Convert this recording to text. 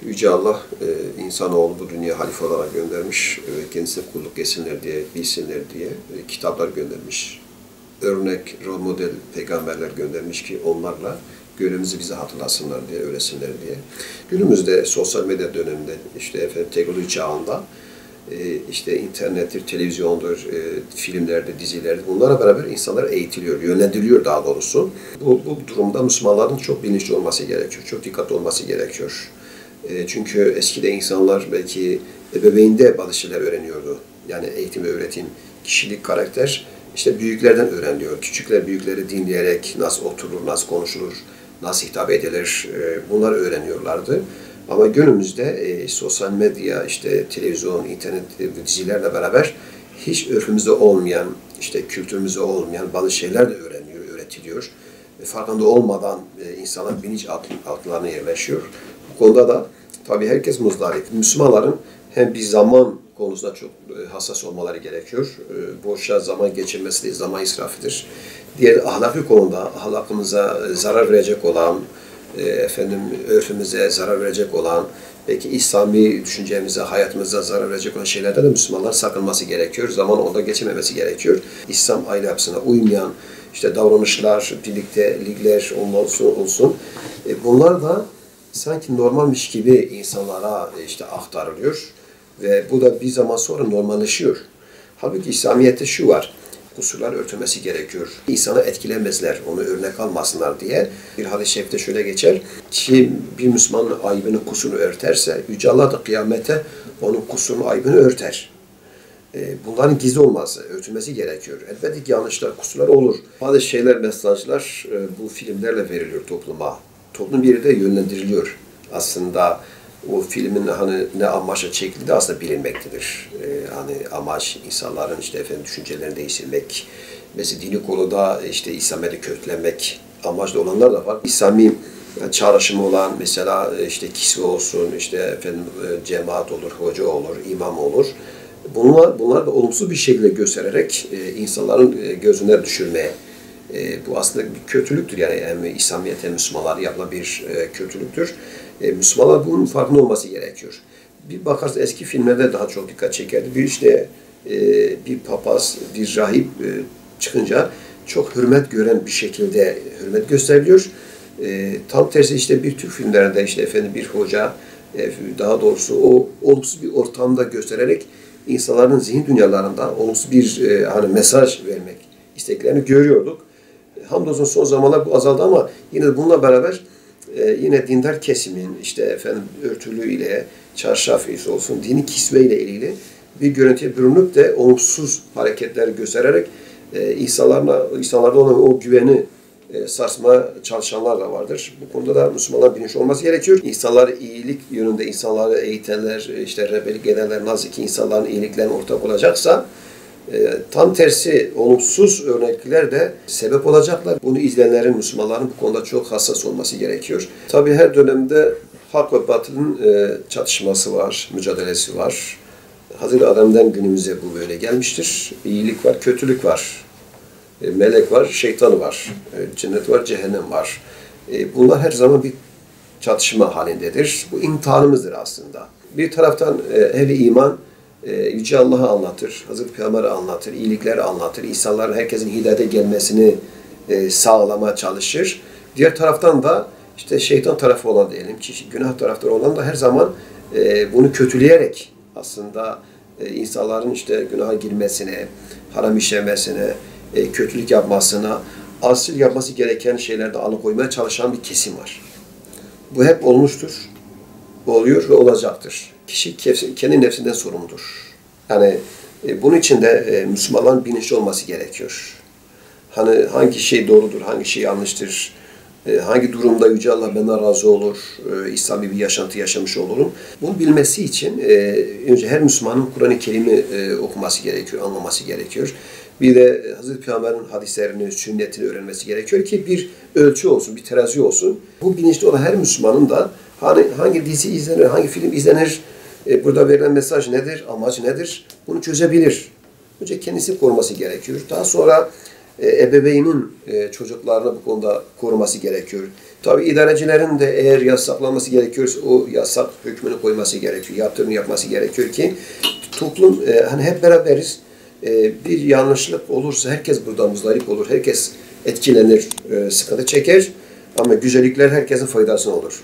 Yüce Allah insanoğlu bu dünya halife olarak göndermiş. Kendisine kulluk etsinler diye, bilsinler diye kitaplar göndermiş. Örnek, rol model peygamberler göndermiş ki onlarla görevimizi bize hatırlasınlar diye, öğretsinler diye. Günümüzde sosyal medya döneminde, teknoloji çağında, internettir, televizyondur, filmlerde, dizilerde bunlara beraber insanlar eğitiliyor, yönlendiriliyor daha doğrusu. Bu durumda Müslümanların çok bilinçli olması gerekiyor, çok dikkatli olması gerekiyor. Çünkü eskide insanlar belki ebeveynde bazı şeyler öğreniyordu. Yani eğitim ve öğretim, kişilik, karakter büyüklerden öğreniliyor. Küçükler büyükleri dinleyerek nasıl oturur, nasıl konuşulur, nasıl hitap edilir bunları öğreniyorlardı. Ama günümüzde sosyal medya, televizyon, internet dizilerle beraber hiç örfümüzde olmayan, kültürümüzde olmayan bazı şeyler de öğretiliyor. Farkında olmadan insanlar bilinç altlarına yerleşiyor. Bu konuda da tabii herkes muzdarip. Müslümanların hem bir zaman konusunda çok hassas olmaları gerekiyor. Boşa zaman geçirmesi değil, zaman israfıdır. Diğer ahlaki konuda ahlakımıza zarar verecek olan, örfümüze zarar verecek olan, belki İslami düşüncemize, hayatımıza zarar verecek olan şeylerden de Müslümanlar sakınması gerekiyor. Zaman onda geçirmemesi gerekiyor. İslam aile yapısına uymayan davranışlar, birliktelikler olsun. Bunlar da sanki normalmiş gibi insanlara aktarılıyor ve bu da bir zaman sonra normalleşiyor. Halbuki İslamiyet'te şu var. Kusurlar örtülmesi gerekiyor. İnsanı etkilemezler, onu örnek almasınlar diye. Bir hadis-i şerifte şöyle geçer ki bir Müslümanın ayıbını, kusurunu örterse Yüce Allah da kıyamete onun kusurunu, ayıbını örter. Bunların gizli olması, örtülmesi gerekiyor. Elbette ki yanlışlar, kusurlar olur. Bazı şeyler, mesajlar bu filmlerle veriliyor topluma. Toplum bir de yönlendiriliyor. Aslında o filmin ne amaçla çekildiği aslında bilinmektedir. Amaç insanların düşüncelerini değiştirmek. Mesela dini konuda İslamiyet'i kötülemek amaçlı olanlar da var. İslami çağrışımı olan mesela kisve olsun, cemaat olur, hoca olur, imam olur. Bunlar da olumsuz bir şekilde göstererek insanların gözüne düşürmeye. Bu aslında bir kötülüktür yani hem İslamiyet'e, Müslümanlara yapılan bir kötülüktür. Müslümanlar bunun farkında olması gerekiyor. Bir bakarsın eski filmlerde daha çok dikkat çekerdi. Bir papaz, bir rahip çıkınca çok hürmet gören bir şekilde hürmet gösteriliyor. Tam tersi bir Türk filmlerinde bir hoca daha doğrusu o olumsuz bir ortamda göstererek insanların zihin dünyalarında olumsuz bir mesaj vermek isteklerini görüyorduk. Hamdolsun son zamanlar bu azaldı ama yine bununla beraber yine dindar kesimin örtülüğüyle, çarşaf olsun, dini kisveyle ilgili bir görüntüye bürünüp de olumsuz hareketler göstererek insanlarda olan o güveni sarsmaya çalışanlar da vardır. Bu konuda da Müslümanlar bilinçli olması gerekiyor. İnsanları iyilik yönünde, insanları eğitenler, rehberlik edenler nasıl ki insanların iyiliklerine ortak olacaksa tam tersi olumsuz örnekler de sebep olacaklar. Bunu izleyenlerin, Müslümanların bu konuda çok hassas olması gerekiyor. Tabii her dönemde hak ve batılın çatışması var, mücadelesi var. Hazreti Adem'den günümüze bu böyle gelmiştir. İyilik var, kötülük var. Melek var, şeytan var. Cennet var, cehennem var. Bunlar her zaman bir çatışma halindedir. Bu imtihanımızdır aslında. Bir taraftan ehli iman Yüce Allah'ı anlatır, Hazreti Peygamber'i anlatır, iyilikleri anlatır, insanların herkesin hidayete gelmesini sağlamaya çalışır. Diğer taraftan da şeytan tarafı olan diyelim ki günah taraftarı olan da her zaman bunu kötüleyerek aslında insanların günaha girmesine, haram işlemesine, kötülük yapmasına, asil yapması gereken şeylerde alıkoymaya çalışan bir kesim var. Bu hep olmuştur, oluyor ve olacaktır. Kişi kendi nefsinden sorumludur. Yani bunun için de Müslümanların bilinçli olması gerekiyor. Hangi şey doğrudur, hangi şey yanlıştır, hangi durumda Yüce Allah benden razı olur, İslami bir yaşantı yaşamış olurum. Bunu bilmesi için önce her Müslümanın Kur'an-ı Kerim'i okuması gerekiyor, anlaması gerekiyor. Bir de Hazreti Peygamber'in hadislerini, sünnetini öğrenmesi gerekiyor ki bir ölçü olsun, bir terazi olsun. Bu bilinçli olan her Müslümanın da hangi dizi izlenir, hangi film izlenir, burada verilen mesaj nedir, amaç nedir, bunu çözebilir. Önce kendisi koruması gerekiyor. Daha sonra ebeveynin çocuklarını bu konuda koruması gerekiyor. Tabii idarecilerin de eğer yasaklanması gerekiyorsa o yasak hükmünü koyması gerekiyor. Yaptırımı yapması gerekiyor ki toplum hani hep beraberiz. Bir yanlışlık olursa herkes burada muzdarip olur. Herkes etkilenir, sıkıntı çeker. Ama güzellikler herkesin faydasına olur.